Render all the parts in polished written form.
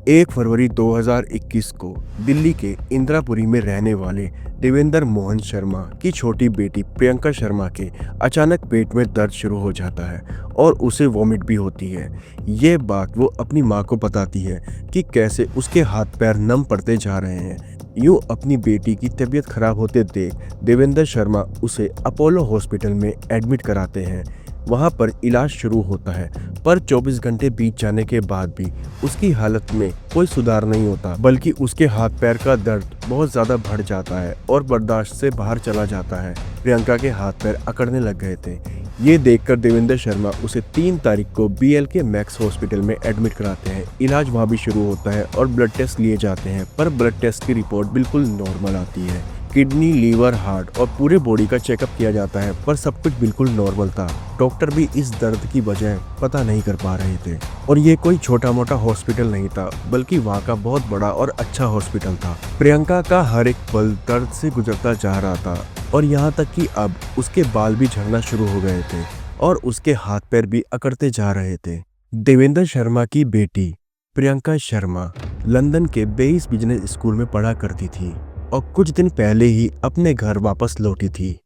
1 फरवरी 2021 को दिल्ली के इंदिरापुरी में रहने वाले देवेंद्र मोहन शर्मा की छोटी बेटी प्रियंका शर्मा के अचानक पेट में दर्द शुरू हो जाता है और उसे वॉमिट भी होती है। ये बात वो अपनी माँ को बताती है कि कैसे उसके हाथ पैर नम पड़ते जा रहे हैं। यूं अपनी बेटी की तबीयत खराब होते देख देवेंद्र शर्मा उसे अपोलो हॉस्पिटल में एडमिट कराते हैं। वहां पर इलाज शुरू होता है, पर 24 घंटे बीत जाने के बाद भी उसकी हालत में कोई सुधार नहीं होता, बल्कि उसके हाथ पैर का दर्द बहुत ज्यादा बढ़ जाता है और बर्दाश्त से बाहर चला जाता है। प्रियंका के हाथ पैर अकड़ने लग गए थे। ये देखकर देवेंद्र शर्मा उसे 3 तारीख को BLK मैक्स हॉस्पिटल में एडमिट कराते हैं। इलाज वहाँ भी शुरू होता है और ब्लड टेस्ट लिए जाते हैं, पर ब्लड टेस्ट की रिपोर्ट बिल्कुल नॉर्मल आती है। किडनी, लीवर, हार्ट और पूरे बॉडी का चेकअप किया जाता है, पर सब कुछ बिल्कुल नॉर्मल था। डॉक्टर भी इस दर्द की वजह पता नहीं कर पा रहे थे। और ये कोई छोटा मोटा हॉस्पिटल नहीं था, बल्कि वहाँ का बहुत बड़ा और अच्छा हॉस्पिटल था। प्रियंका का हर एक पल दर्द से गुजरता जा रहा था और यहाँ तक कि अब उसके बाल भी झड़ना शुरू हो गए थे और उसके हाथ पैर भी अकड़ते जा रहे थे। देवेंद्र शर्मा की बेटी प्रियंका शर्मा लंदन के बेइस बिजनेस स्कूल में पढ़ा करती थी और कुछ दिन पहले ही अपने घर वापस लौटी थी।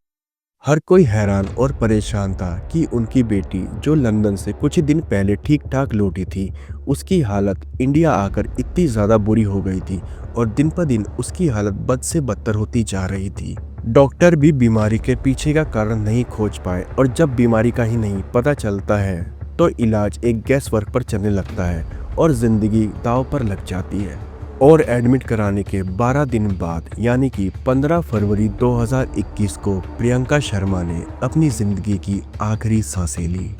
हर कोई हैरान और परेशान था कि उनकी बेटी, जो लंदन से कुछ ही दिन पहले ठीक ठाक लौटी थी, उसकी हालत इंडिया आकर इतनी ज़्यादा बुरी हो गई थी और दिन पर दिन उसकी हालत बद से बदतर होती जा रही थी। डॉक्टर भी बीमारी के पीछे का कारण नहीं खोज पाए और जब बीमारी का ही नहीं पता चलता है तो इलाज एक गैस वर्क पर चलने लगता है और जिंदगी दांव पर लग जाती है। और एडमिट कराने के 12 दिन बाद यानी कि 15 फरवरी 2021 को प्रियंका शर्मा ने अपनी जिंदगी की आखिरी सांसें ली।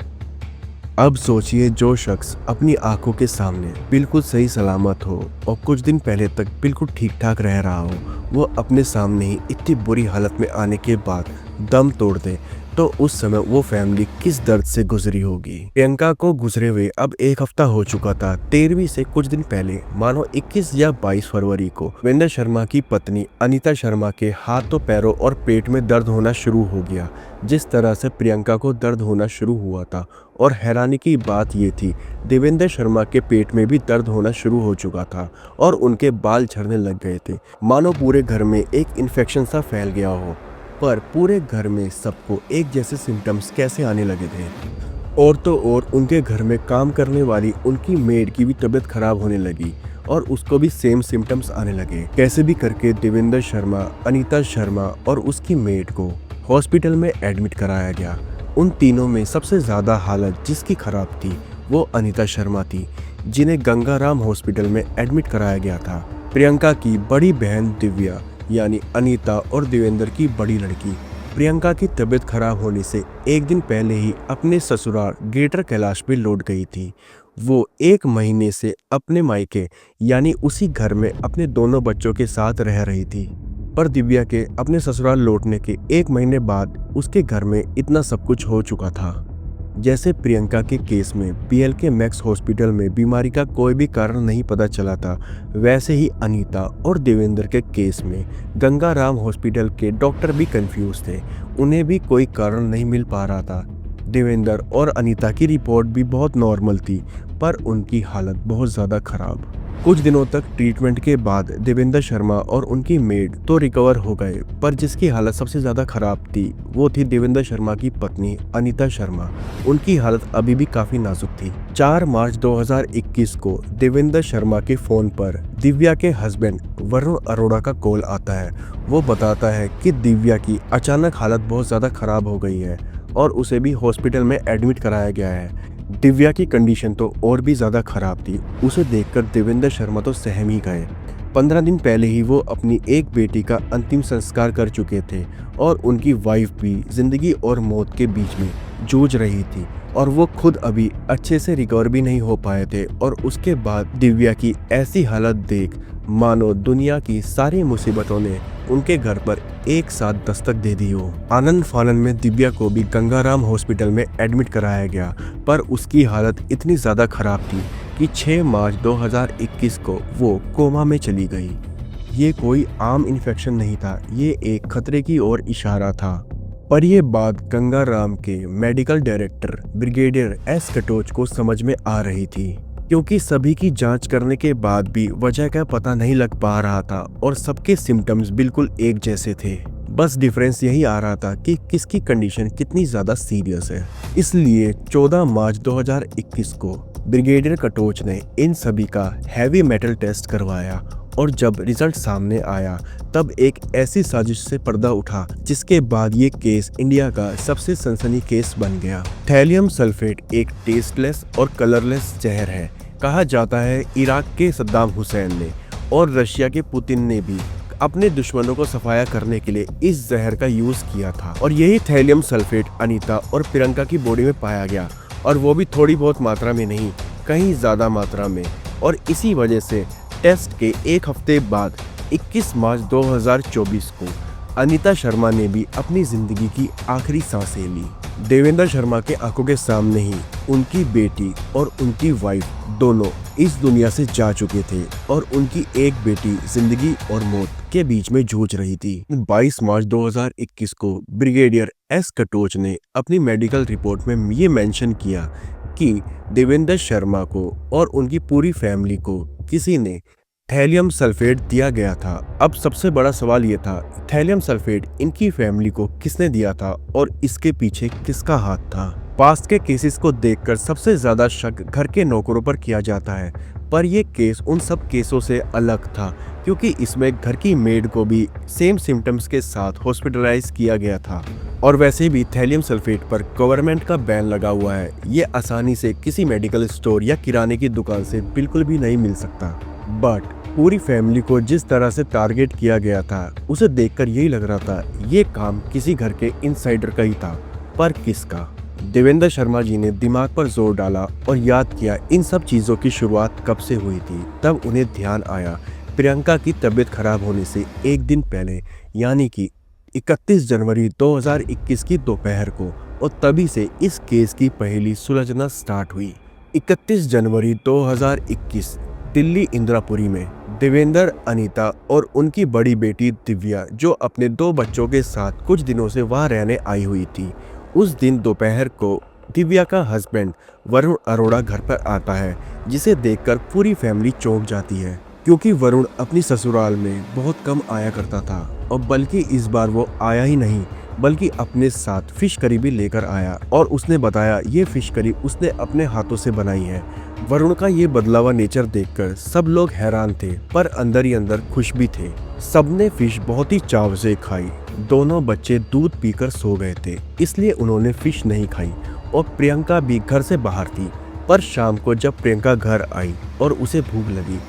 अब सोचिए, जो शख्स अपनी आंखों के सामने बिल्कुल सही सलामत हो और कुछ दिन पहले तक बिल्कुल ठीक ठाक रह रहा हो, वो अपने सामने ही इतनी बुरी हालत में आने के बाद दम तोड़ दे, तो उस समय वो फैमिली किस दर्द से गुजरी होगी। प्रियंका को गुजरे हुए अब 1 हफ्ता हो चुका था। 13वीं से कुछ दिन पहले मानो 21 या 22 फरवरी को देवेंद्र शर्मा की पत्नी अनीता शर्मा के हाथों, पैरों और पेट में दर्द होना शुरू हो गया, जिस तरह से प्रियंका को दर्द होना शुरू हुआ था। और हैरानी की बात ये थी, देवेंद्र शर्मा के पेट में भी दर्द होना शुरू हो चुका था और उनके बाल झड़ने लग गए थे, मानो पूरे घर में एक इन्फेक्शन सा फैल गया हो। पर पूरे घर में सबको एक जैसे सिम्टम्स कैसे आने लगे थे। और तो और उनके घर में काम करने वाली उनकी मेड की भी तबीयत खराब होने लगी और उसको भी सेम सिम्टम्स आने लगे। कैसे भी करके देवेंद्र शर्मा, अनीता शर्मा और उसकी मेड को हॉस्पिटल में एडमिट कराया गया। उन तीनों में सबसे ज़्यादा हालत जिसकी खराब थी वो अनीता शर्मा थी, जिन्हें गंगाराम हॉस्पिटल में एडमिट कराया गया था। प्रियंका की बड़ी बहन दिव्या यानी अनीता और देवेंद्र की बड़ी लड़की प्रियंका की तबीयत खराब होने से एक दिन पहले ही अपने ससुराल ग्रेटर कैलाश में लौट गई थी। वो 1 महीने से अपने मायके यानी उसी घर में अपने दोनों बच्चों के साथ रह रही थी। पर दिव्या के अपने ससुराल लौटने के 1 महीने बाद उसके घर में इतना सब कुछ हो चुका था। जैसे प्रियंका के केस में BLK मैक्स हॉस्पिटल में बीमारी का कोई भी कारण नहीं पता चला था, वैसे ही अनीता और देवेंद्र के केस में गंगाराम हॉस्पिटल के डॉक्टर भी कंफ्यूज थे। उन्हें भी कोई कारण नहीं मिल पा रहा था। देवेंद्र और अनीता की रिपोर्ट भी बहुत नॉर्मल थी, पर उनकी हालत बहुत ज़्यादा खराब। कुछ दिनों तक ट्रीटमेंट के बाद देवेंद्र शर्मा और उनकी मेड तो रिकवर हो गए, पर जिसकी हालत सबसे ज़्यादा खराब थी वो थी देवेंद्र शर्मा की पत्नी अनीता शर्मा। उनकी हालत अभी भी काफ़ी नाजुक थी। 4 मार्च 2021 को देवेंद्र शर्मा के फ़ोन पर दिव्या के हस्बैंड वरुण अरोड़ा का कॉल आता है। वो बताता है कि दिव्या की अचानक हालत बहुत ज़्यादा खराब हो गई है और उसे भी हॉस्पिटल में एडमिट कराया गया है। दिव्या की कंडीशन तो और भी ज़्यादा खराब थी। उसे देखकर देवेंद्र शर्मा तो सहम ही गए। 15 दिन पहले ही वो अपनी एक बेटी का अंतिम संस्कार कर चुके थे और उनकी वाइफ भी जिंदगी और मौत के बीच में जूझ रही थी और वो खुद अभी अच्छे से रिकवर भी नहीं हो पाए थे। और उसके बाद दिव्या की ऐसी हालत देख मानो दुनिया की सारी मुसीबतों ने उनके घर पर एक साथ दस्तक दे दी हो। आनंद फानन में दिव्या को भी गंगाराम हॉस्पिटल में एडमिट कराया गया, पर उसकी हालत इतनी ज़्यादा खराब थी कि 6 मार्च 2021 को वो कोमा में चली गई। ये कोई आम इन्फेक्शन नहीं था, ये एक खतरे की ओर इशारा था। पर यह बात गंगाराम के medical director brigadier S Katoch को समझ में आ रही थी। क्योंकि सभी की जांच करने के बाद भी वजह का पता नहीं लग पा रहा था और सबके सिम्टम्स बिल्कुल एक जैसे थे। बस डिफरेंस यही आ रहा था कि किसकी कंडीशन कितनी ज्यादा सीरियस है। इसलिए 14 मार्च 2021 को ब्रिगेडियर कटोच ने इन सभी का हैवी मेटल टेस्ट करवाया और जब रिजल्ट सामने आया तब एक ऐसी साजिश से पर्दा उठा जिसके बाद ये केस इंडिया का सबसे सनसनी केस बन गया। थैलियम सल्फेट एक टेस्टलेस और कलरलेस जहर है। कहा जाता है इराक के सद्दाम हुसैन ने और रशिया के पुतिन ने भी अपने दुश्मनों को सफाया करने के लिए इस जहर का यूज किया था और यही थैलियम सल्फेट अनीता और प्रियंका की बॉडी में पाया गया और वो भी थोड़ी बहुत मात्रा में नहीं, कहीं ज्यादा मात्रा में। और इसी वजह से टेस्ट के एक हफ्ते बाद 21 मार्च 2024 को अनीता शर्मा ने भी अपनी जिंदगी की आखिरी सांसें ली। देवेंद्र शर्मा के आंखों के सामने ही उनकी बेटी और उनकी वाइफ दोनों इस दुनिया से जा चुके थे और उनकी एक बेटी जिंदगी और मौत के बीच में जूझ रही थी। 22 मार्च 2021 को ब्रिगेडियर एस कटोच ने अपनी मेडिकल रिपोर्ट में ये मेंशन किया कि देवेंद्र शर्मा को और उनकी पूरी फैमिली को किसी ने थैलियम सल्फेट दिया गया था। अब सबसे बड़ा सवाल ये था, थैलियम सल्फेट इनकी फैमिली को किसने दिया था और इसके पीछे किसका हाथ था। पास्ट के केसेस को देखकर सबसे ज्यादा शक घर के नौकरों पर किया जाता है, पर यह केस उन सब केसों से अलग था क्योंकि इसमें घर की मेड को भी सेम सिम्टम्स के साथ हॉस्पिटलाइज किया गया था। और वैसे भी थैलियम सल्फेट पर गवर्नमेंट का बैन लगा हुआ है, ये आसानी से किसी मेडिकल स्टोर या किराने की दुकान से बिल्कुल भी नहीं मिल सकता। बट पूरी फैमिली को जिस तरह से टारगेट किया गया था उसे देखकर यही लग रहा था ये काम किसी घर के इनसाइडर का ही था, पर किसका। देवेंद्र शर्मा जी ने दिमाग पर जोर डाला और याद किया इन सब चीजों की शुरुआत कब से हुई थी। तब उन्हें ध्यान आया प्रियंका की तबीयत खराब होने से एक दिन पहले, यानी कि 31 जनवरी 2021 की दोपहर को, और तभी से इस केस की पहली सुलझना स्टार्ट हुई। 31 जनवरी 2021 दिल्ली इंदिरापुरी में देवेंद्र, अनीता और उनकी बड़ी बेटी दिव्या, जो अपने 2 बच्चों के साथ कुछ दिनों से वहां रहने आई हुई थी, उस दिन दोपहर को दिव्या का हस्बैंड वरुण अरोड़ा घर पर आता है, जिसे देखकर पूरी फैमिली चौंक जाती है क्योंकि वरुण अपनी ससुराल में बहुत कम आया करता था और बल्कि इस बार वो आया ही नहीं बल्कि अपने साथ फिश करी भी लेकर आया और उसने बताया ये फिश करी उसने अपने हाथों से बनाई है। वरुण का ये बदला हुआ नेचर देखकर सब लोग हैरान थे पर अंदर ही अंदर खुश भी थे। सबने फिश बहुत ही चाव से खाई। दोनों बच्चे दूध पीकर सो गए थे, इसलिए उन्होंने फिश नहीं खाई और प्रियंका भी घर से बाहर थी। पर शाम को जब प्रियंका घर आई और उसे भूख लगी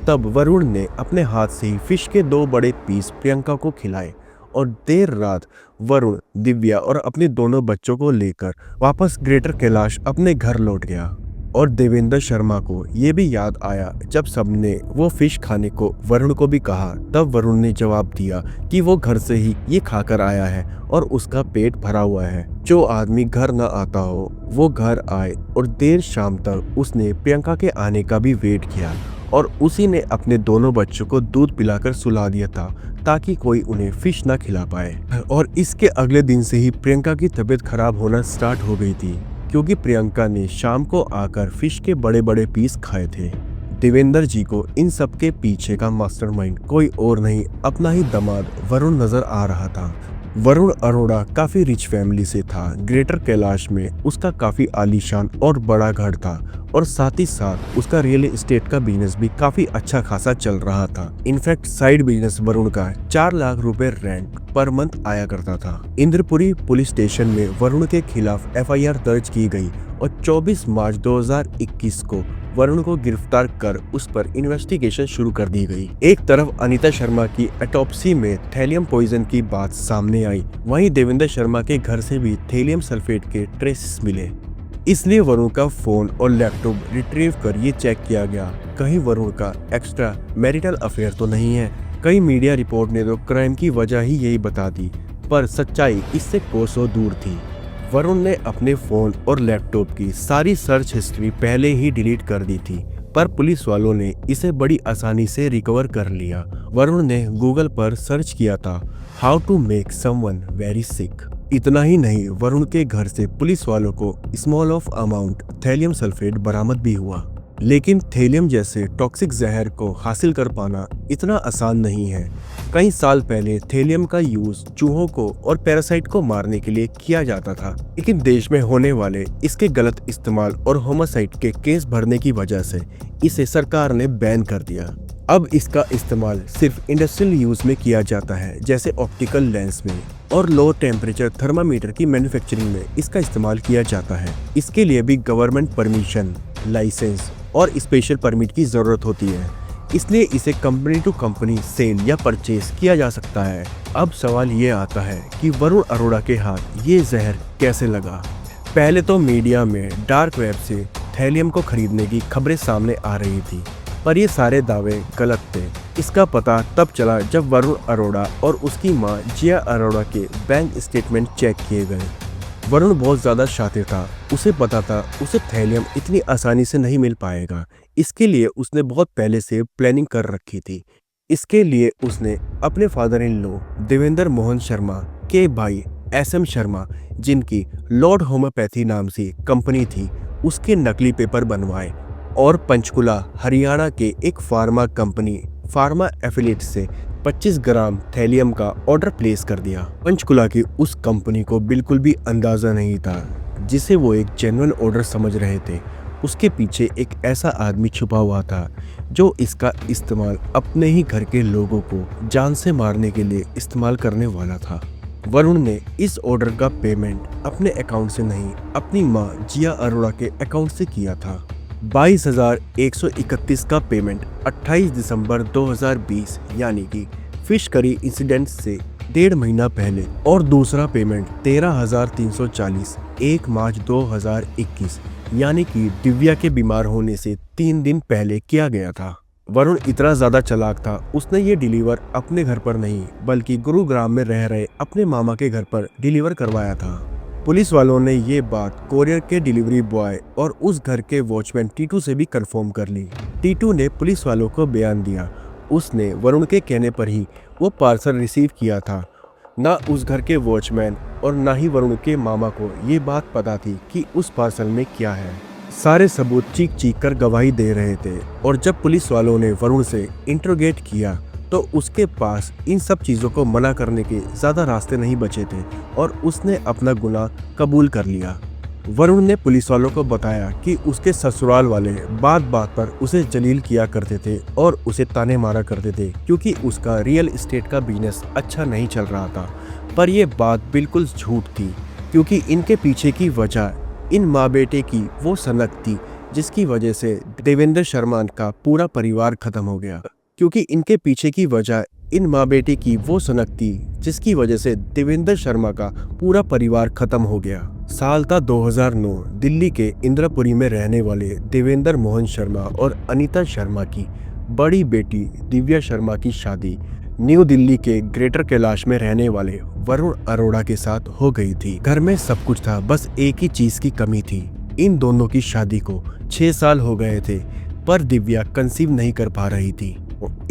तब वरुण ने अपने हाथ से ही फिश के 2 बड़े पीस प्रियंका को खिलाए और देर रात वरुण, दिव्या और अपने दोनों बच्चों को लेकर वापस ग्रेटर कैलाश अपने घर लौट गया। और देवेंद्र शर्मा को ये भी याद आया जब सबने वो फिश खाने को वरुण को भी कहा, तब वरुण ने जवाब दिया कि वो घर से ही ये खाकर आया है और उसका पेट भरा हुआ है। जो आदमी घर न आता हो वो घर आए और देर शाम तक उसने प्रियंका के आने का भी वेट किया और उसी ने अपने दोनों बच्चों को दूध पिलाकर सुला दिया था ताकि कोई उन्हें फिश ना खिला पाए। और इसके अगले दिन से ही प्रियंका की तबीयत खराब होना स्टार्ट हो गई थी क्योंकि प्रियंका ने शाम को आकर फिश के बड़े बड़े पीस खाए थे। देवेंद्र जी को इन सब के पीछे का मास्टरमाइंड कोई और नहीं अपना ही दामाद वरुण नजर आ रहा था। वरुण अरोड़ा काफी रिच फैमिली से था। ग्रेटर कैलाश में उसका काफी आलीशान और बड़ा घर था और साथ ही साथ उसका रियल एस्टेट का बिजनेस भी काफी अच्छा खासा चल रहा था। इनफैक्ट साइड बिजनेस वरुण का 4 लाख रुपए रेंट पर मंथ आया करता था। इंद्रपुरी पुलिस स्टेशन में वरुण के खिलाफ FIR दर्ज की गई और 24 मार्च 2021 को वरुण को गिरफ्तार कर उस पर इन्वेस्टिगेशन शुरू कर दी गई। एक तरफ अनीता शर्मा की ऑटोप्सी में थैलियम पॉइजन की बात सामने आई, वहीं देवेंद्र शर्मा के घर से भी थैलियम सल्फेट के ट्रेसेस मिले। इसलिए वरुण का फोन और लैपटॉप रिट्रीव कर ये चेक किया गया, कहीं वरुण का एक्स्ट्रा मैरिटल अफेयर तो नहीं है। कई मीडिया रिपोर्ट ने तो क्राइम की वजह ही यही बता दी, पर सच्चाई इससे कोसों दूर थी। वरुण ने अपने फोन और लैपटॉप की सारी सर्च हिस्ट्री पहले ही डिलीट कर दी थी, पर पुलिस वालों ने इसे बड़ी आसानी से रिकवर कर लिया। वरुण ने गूगल पर सर्च किया था how to make someone very sick. इतना ही नहीं, वरुण के घर से पुलिस वालों को small of amount thallium sulphate बरामद भी हुआ। लेकिन थैलियम जैसे टॉक्सिक जहर को हासिल कर पाना इतना आसान नहीं है। कई साल पहले थैलियम का यूज चूहों को और पैरासाइट को मारने के लिए किया जाता था, लेकिन देश में होने वाले इसके गलत इस्तेमाल और होमोसाइड के केस भरने की वजह से इसे सरकार ने बैन कर दिया। अब इसका इस्तेमाल सिर्फ इंडस्ट्रियल यूज में किया जाता है, जैसे ऑप्टिकल लेंस में और लो टेम्परेचर थर्मामीटर की मैन्युफैक्चरिंग में इसका इस्तेमाल किया जाता है। इसके लिए भी गवर्नमेंट परमिशन, लाइसेंस और स्पेशल परमिट की जरूरत होती है, इसलिए इसे कंपनी टू कंपनी सेल या परचेज किया जा सकता है। अब सवाल ये आता है कि वरुण अरोड़ा के हाथ ये जहर कैसे लगा। पहले तो मीडिया में डार्क वेब से थैलियम को खरीदने की खबरें सामने आ रही थी, पर ये सारे दावे गलत थे। इसका पता तब चला जब वरुण अरोड़ा और उसकी मां जिया अरोड़ा के बैंक स्टेटमेंट चेक किए गए। वरुण बहुत ज़्यादा शातिर था, उसे पता था उसे थैलियम इतनी आसानी से नहीं मिल पाएगा। इसके लिए उसने बहुत पहले से प्लानिंग कर रखी थी। इसके लिए उसने अपने father in law Devendra Mohan Sharma के भाई SM शर्मा, जिनकी लॉर्ड होम्योपैथी नाम से कंपनी थी, उसके नकली पेपर बनवाए और पंचकुला हरियाणा के एक फार्मा कंपनी फार्मा एफिलिएट से 25 ग्राम थैलियम का ऑर्डर प्लेस कर दिया। पंचकुला की उस कंपनी को बिल्कुल भी अंदाजा नहीं था, जिसे वो एक जेन्युइन ऑर्डर समझ रहे थे। उसके पीछे एक ऐसा आदमी छुपा हुआ था जो इसका इस्तेमाल अपने ही घर के लोगों को जान से मारने के लिए इस्तेमाल करने वाला था। वरुण ने इस ऑर्डर का पेमेंट अपने अकाउंट से नहीं, अपनी मां जिया अरोड़ा के अकाउंट से किया था। 22,131 का पेमेंट 28 दिसंबर 2020 यानी कि फिश करी इंसिडेंट से 1.5 महीना पहले, और दूसरा पेमेंट 13,340 1 मार्च 2021 यानी कि दिव्या के बीमार होने से 3 दिन पहले किया गया था। वरुण इतना ज्यादा चालाक था, उसने ये डिलीवर अपने घर पर नहीं बल्कि गुरुग्राम में रह रहे अपने मामा के घर पर डिलीवर करवाया था। पुलिस वालों ने ये बात कोरियर के डिलीवरी बॉय और उस घर के वॉचमैन टीटू से भी कंफर्म कर ली। टीटू ने पुलिस वालों को बयान दिया, उसने वरुण के कहने पर ही वो पार्सल रिसीव किया था। ना उस घर के वॉचमैन और ना ही वरुण के मामा को ये बात पता थी कि उस पार्सल में क्या है। सारे सबूत चीख चीख कर गवाही दे रहे थे, और जब पुलिस वालों ने वरुण से इंटरोगेट किया तो उसके पास इन सब चीज़ों को मना करने के ज़्यादा रास्ते नहीं बचे थे और उसने अपना गुनाह कबूल कर लिया। वरुण ने पुलिस वालों को बताया कि उसके ससुराल वाले बात बात पर उसे जलील किया करते थे और उसे ताने मारा करते थे क्योंकि उसका रियल एस्टेट का बिजनेस अच्छा नहीं चल रहा था। पर यह बात बिल्कुल झूठ थी, क्योंकि इनके पीछे की वजह इन माँ बेटे की वो सनक थी जिसकी वजह से देवेंद्र शर्मा का पूरा परिवार खत्म हो गया। क्योंकि इनके पीछे की वजह इन माँ बेटे की वो सनक थी जिसकी वजह से देवेंद्र शर्मा का पूरा परिवार खत्म हो गया। साल था 2009। दिल्ली के इंद्रपुरी में रहने वाले देवेंद्र मोहन शर्मा और अनीता शर्मा की बड़ी बेटी दिव्या शर्मा की शादी न्यू दिल्ली के ग्रेटर कैलाश में रहने वाले वरुण अरोड़ा के साथ हो गई थी। घर में सब कुछ था, बस एक ही चीज की कमी थी। इन दोनों की शादी को 6 साल हो गए थे, पर दिव्या कंसीव नहीं कर पा रही थी।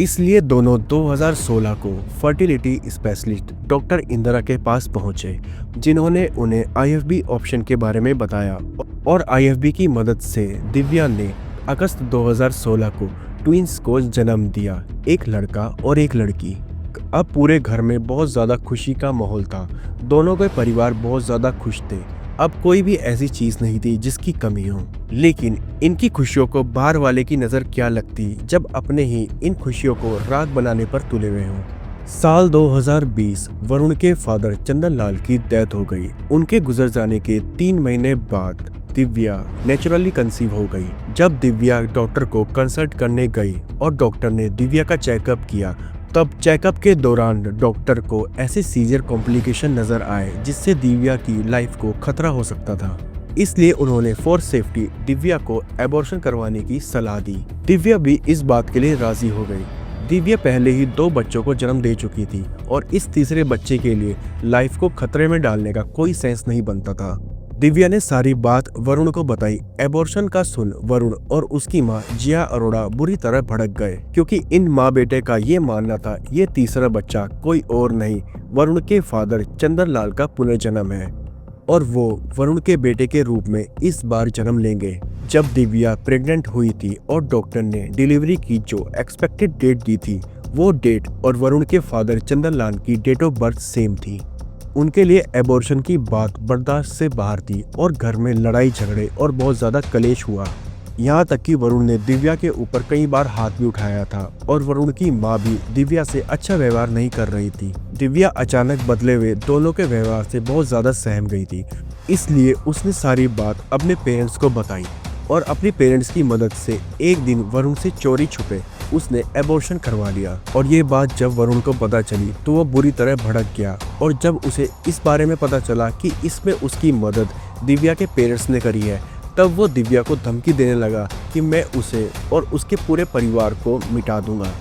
इसलिए दोनों 2016 को फर्टिलिटी स्पेशलिस्ट डॉक्टर इंदिरा के पास पहुंचे, जिन्होंने उन्हें IFB ऑप्शन के बारे में बताया, और IFB की मदद से दिव्या ने अगस्त 2016 को ट्विंस को जन्म दिया, एक लड़का और एक लड़की। अब पूरे घर में बहुत ज़्यादा खुशी का माहौल था, दोनों के परिवार बहुत ज़्यादा खुश थे। अब कोई भी ऐसी चीज नहीं थी जिसकी कमी हो। लेकिन इनकी खुशियों को बाहर वाले की नजर क्या लगती जब अपने ही इन खुशियों को राग बनाने पर तुले हुए हों। साल 2020 वरुण के फादर चंदन लाल की डेथ हो गई। उनके गुजर जाने के 3 महीने बाद दिव्या नेचुरली कंसीव हो गई। जब दिव्या डॉक्टर को कंसल्ट करने गई और डॉक्टर ने दिव्या का चेकअप किया, तब चेकअप के दौरान डॉक्टर को ऐसे सीजर कॉम्प्लिकेशन नजर आए जिससे दिव्या की लाइफ को खतरा हो सकता था। इसलिए उन्होंने फॉर सेफ्टी दिव्या को एबॉर्शन करवाने की सलाह दी। दिव्या भी इस बात के लिए राजी हो गई। दिव्या पहले ही 2 बच्चों को जन्म दे चुकी थी और इस तीसरे बच्चे के लिए लाइफ को खतरे में डालने का कोई सेंस नहीं बनता था। दिव्या ने सारी बात वरुण को बताई। एबॉर्शन का सुन वरुण और उसकी मां जिया अरोड़ा बुरी तरह भड़क गए, क्योंकि इन माँ बेटे का ये मानना था ये तीसरा बच्चा कोई और नहीं, वरुण के फादर चंदन लाल का पुनर्जन्म है। और वो वरुण के बेटे के रूप में इस बार जन्म लेंगे। जब दिव्या प्रेग्नेंट हुई थी और डॉक्टर ने डिलीवरी की जो एक्सपेक्टेड डेट दी थी, वो डेट और वरुण के फादर चंदन लाल की डेट ऑफ बर्थ सेम थी। उनके लिए एबॉर्शन की बात बर्दाश्त से बाहर थी और घर में लड़ाई झगड़े और बहुत ज्यादा कलेश हुआ। यहाँ तक कि वरुण ने दिव्या के ऊपर कई बार हाथ भी उठाया था और वरुण की माँ भी दिव्या से अच्छा व्यवहार नहीं कर रही थी। दिव्या अचानक बदले हुए दोनों के व्यवहार से बहुत ज्यादा सहम गई थी, इसलिए उसने सारी बात अपने पेरेंट्स को बताई और अपने पेरेंट्स की मदद से एक दिन वरुण से चोरी छुपे उसने एबॉर्शन करवा लिया। और ये बात जब वरुण को पता चली तो वो बुरी तरह भड़क गया और जब उसे इस बारे में पता चला कि इसमें उसकी मदद दिव्या के पेरेंट्स ने करी है, तब वो दिव्या को धमकी देने लगा कि मैं उसे और उसके पूरे परिवार को मिटा दूंगा।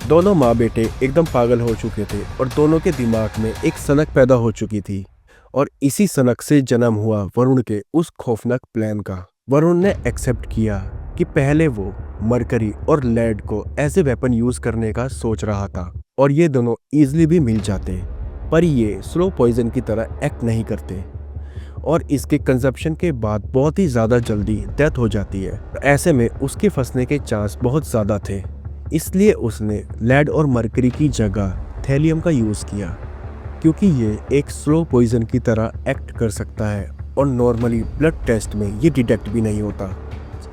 दोनों माँ बेटे एकदम पागल हो चुके थे और दोनों के दिमाग में एक सनक पैदा हो चुकी थी और इसी सनक से जन्म हुआ वरुण के उस खौफनाक प्लान का। वरुण ने एक्सेप्ट किया कि पहले वो मरकरी और लेड को एज ए वेपन यूज करने का सोच रहा था और ये दोनों इजीली भी मिल जाते, पर ये स्लो पॉइजन की तरह एक्ट नहीं करते और इसके कंजप्शन के बाद बहुत ही ज़्यादा जल्दी डेथ हो जाती है। ऐसे में उसके फंसने के चांस बहुत ज़्यादा थे, इसलिए उसने लेड और मरकरी की जगह थैलियम का यूज़ किया क्योंकि ये एक स्लो पॉइजन की तरह एक्ट कर सकता है और नॉर्मली ब्लड टेस्ट में ये डिटेक्ट भी नहीं होता।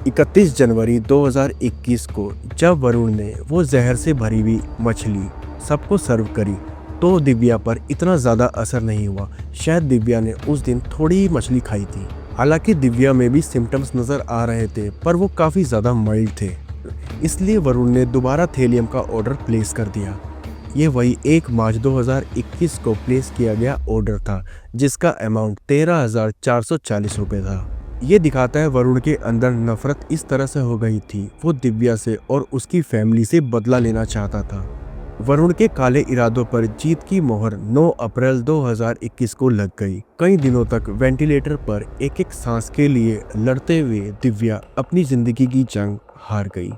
31 जनवरी 2021 को जब वरुण ने वो जहर से भरी हुई मछली सबको सर्व करी तो दिव्या पर इतना ज़्यादा असर नहीं हुआ। शायद दिव्या ने उस दिन थोड़ी ही मछली खाई थी। हालांकि दिव्या में भी सिम्टम्स नज़र आ रहे थे पर वो काफ़ी ज़्यादा माइल्ड थे, इसलिए वरुण ने दोबारा थैलियम का ऑर्डर प्लेस कर दिया। ये वही 1 मार्च 2021 को प्लेस किया गया ऑर्डर था जिसका अमाउंट 13,440 रुपये था। ये दिखाता है वरुण के अंदर नफरत इस तरह से हो गई थी, वो दिव्या से और उसकी फैमिली से बदला लेना चाहता था। वरुण के काले इरादों पर जीत की मोहर 9 अप्रैल 2021 को लग गई। कई दिनों तक वेंटिलेटर पर एक एक सांस के लिए लड़ते हुए दिव्या अपनी जिंदगी की जंग हार गई।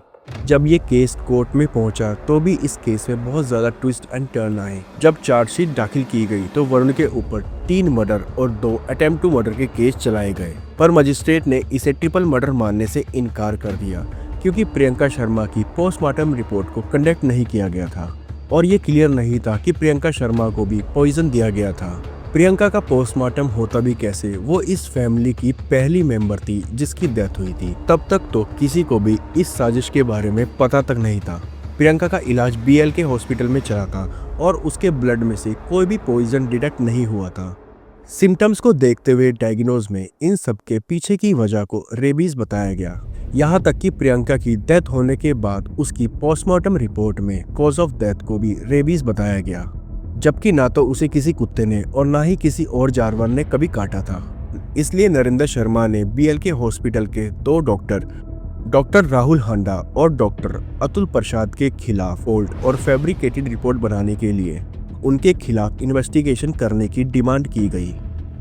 जब ये केस कोर्ट में पहुंचा तो भी इस केस में बहुत ज्यादा ट्विस्ट एंड टर्न आए। जब चार्जशीट दाखिल की गई तो वरुण के ऊपर 3 मर्डर और 2 अटेम्प्ट टू मर्डर के केस चलाए गए, पर मजिस्ट्रेट ने इसे ट्रिपल मर्डर मानने से इनकार कर दिया क्योंकि प्रियंका शर्मा की पोस्टमार्टम रिपोर्ट को कंडक्ट नहीं किया गया था और ये क्लियर नहीं था कि प्रियंका शर्मा को भी पॉइजन दिया गया था। प्रियंका का पोस्टमार्टम होता भी कैसे, वो इस फैमिली की पहली मेंबर थी जिसकी डेथ हुई थी। तब तक तो किसी को भी इस साजिश के बारे में पता तक नहीं था। प्रियंका का इलाज BLK हॉस्पिटल में चला था और उसके ब्लड में से कोई भी पॉइजन डिटेक्ट नहीं हुआ था। सिम्टम्स को देखते हुए डायग्नोज में इन सब के पीछे की वजह को रेबीज बताया गया। यहाँ तक कि प्रियंका की डेथ होने के बाद उसकी पोस्टमार्टम रिपोर्ट में कॉज ऑफ डेथ को भी रेबीज बताया गया, जबकि ना तो उसे किसी कुत्ते ने और ना ही किसी और जानवर ने कभी काटा था। इसलिए नरेंद्र शर्मा ने BLK हॉस्पिटल के 2 डॉक्टर राहुल हांडा और डॉक्टर अतुल प्रसाद के खिलाफ फोल्ड और फैब्रिकेटेड रिपोर्ट बनाने के लिए उनके खिलाफ इन्वेस्टिगेशन करने की डिमांड की गई,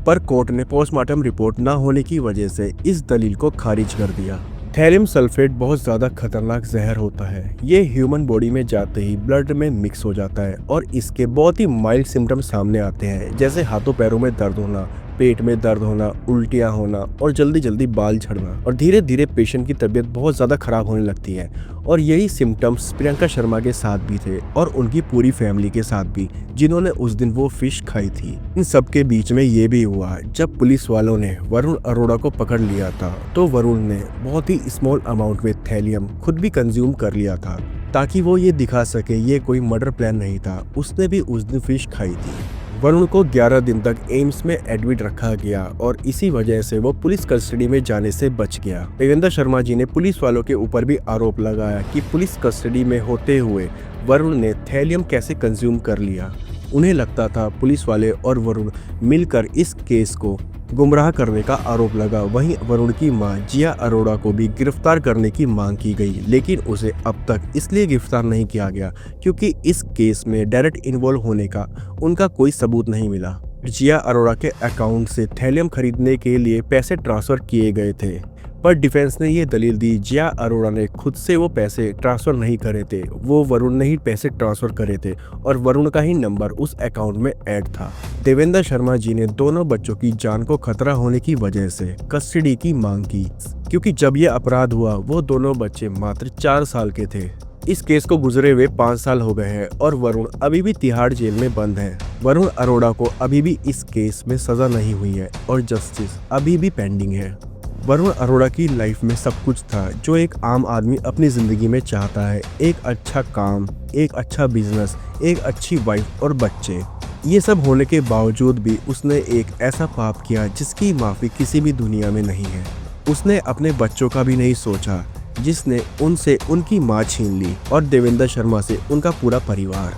पर कोर्ट ने पोस्टमार्टम रिपोर्ट न होने की वजह से इस दलील को खारिज कर दिया। थैलियम सल्फेट बहुत ज़्यादा खतरनाक जहर होता है। ये ह्यूमन बॉडी में जाते ही ब्लड में मिक्स हो जाता है और इसके बहुत ही माइल्ड सिम्टम्स सामने आते हैं, जैसे हाथों पैरों में दर्द होना, पेट में दर्द होना, उल्टियाँ होना और जल्दी जल्दी बाल झड़ना, और धीरे धीरे पेशेंट की तबीयत बहुत ज़्यादा खराब होने लगती है। और यही सिम्टम्स प्रियंका शर्मा के साथ भी थे और उनकी पूरी फैमिली के साथ भी, जिन्होंने उस दिन वो फिश खाई थी। इन सब के बीच में ये भी हुआ, जब पुलिस वालों ने वरुण अरोड़ा को पकड़ लिया था तो वरुण ने बहुत ही स्मॉल अमाउंट में थैलियम खुद भी कंज्यूम कर लिया था ताकि वो ये दिखा सके ये कोई मर्डर प्लान नहीं था, उसने भी उस दिन फिश खाई थी। वरुण को 11 दिन तक एम्स में एडमिट रखा गया और इसी वजह से वो पुलिस कस्टडी में जाने से बच गया। देवेंद्र शर्मा जी ने पुलिस वालों के ऊपर भी आरोप लगाया कि पुलिस कस्टडी में होते हुए वरुण ने थैलियम कैसे कंज्यूम कर लिया। उन्हें लगता था पुलिस वाले और वरुण मिलकर इस केस को गुमराह करने का आरोप लगा। वहीं वरुण की मां जिया अरोड़ा को भी गिरफ्तार करने की मांग की गई, लेकिन उसे अब तक इसलिए गिरफ्तार नहीं किया गया क्योंकि इस केस में डायरेक्ट इन्वॉल्व होने का उनका कोई सबूत नहीं मिला। जिया अरोड़ा के अकाउंट से थैलियम खरीदने के लिए पैसे ट्रांसफर किए गए थे, पर डिफेंस ने ये दलील दी जया अरोड़ा ने खुद से वो पैसे ट्रांसफर नहीं करे थे, वो वरुण ने ही पैसे ट्रांसफर करे थे और वरुण का ही नंबर उस अकाउंट में ऐड था। देवेंद्र शर्मा जी ने दोनों बच्चों की जान को खतरा होने की वजह से कस्टडी की मांग की, क्योंकि जब ये अपराध हुआ वो दोनों बच्चे मात्र 4 साल के थे। इस केस को गुजरे हुए 5 साल हो गए हैं और वरुण अभी भी तिहाड़ जेल में बंद है। वरुण अरोड़ा को अभी भी इस केस में सजा नहीं हुई है और जस्टिस अभी भी पेंडिंग है। वरुण अरोड़ा की लाइफ में सब कुछ था जो एक आम आदमी अपनी जिंदगी में चाहता है, एक अच्छा काम, एक अच्छा बिजनेस, एक अच्छी वाइफ और बच्चे। ये सब होने के बावजूद भी उसने एक ऐसा पाप किया जिसकी माफी किसी भी दुनिया में नहीं है। उसने अपने बच्चों का भी नहीं सोचा, जिसने उनसे उनकी माँ छीन ली और देवेंद्र शर्मा से उनका पूरा परिवार।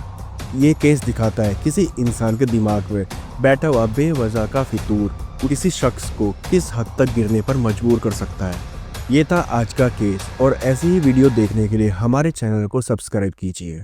ये केस दिखाता है किसी इंसान के दिमाग में बैठा हुआ बेवजह का फितूर किसी शख्स को किस हद तक गिरने पर मजबूर कर सकता है। ये था आज का केस और ऐसी ही वीडियो देखने के लिए हमारे चैनल को सब्सक्राइब कीजिए।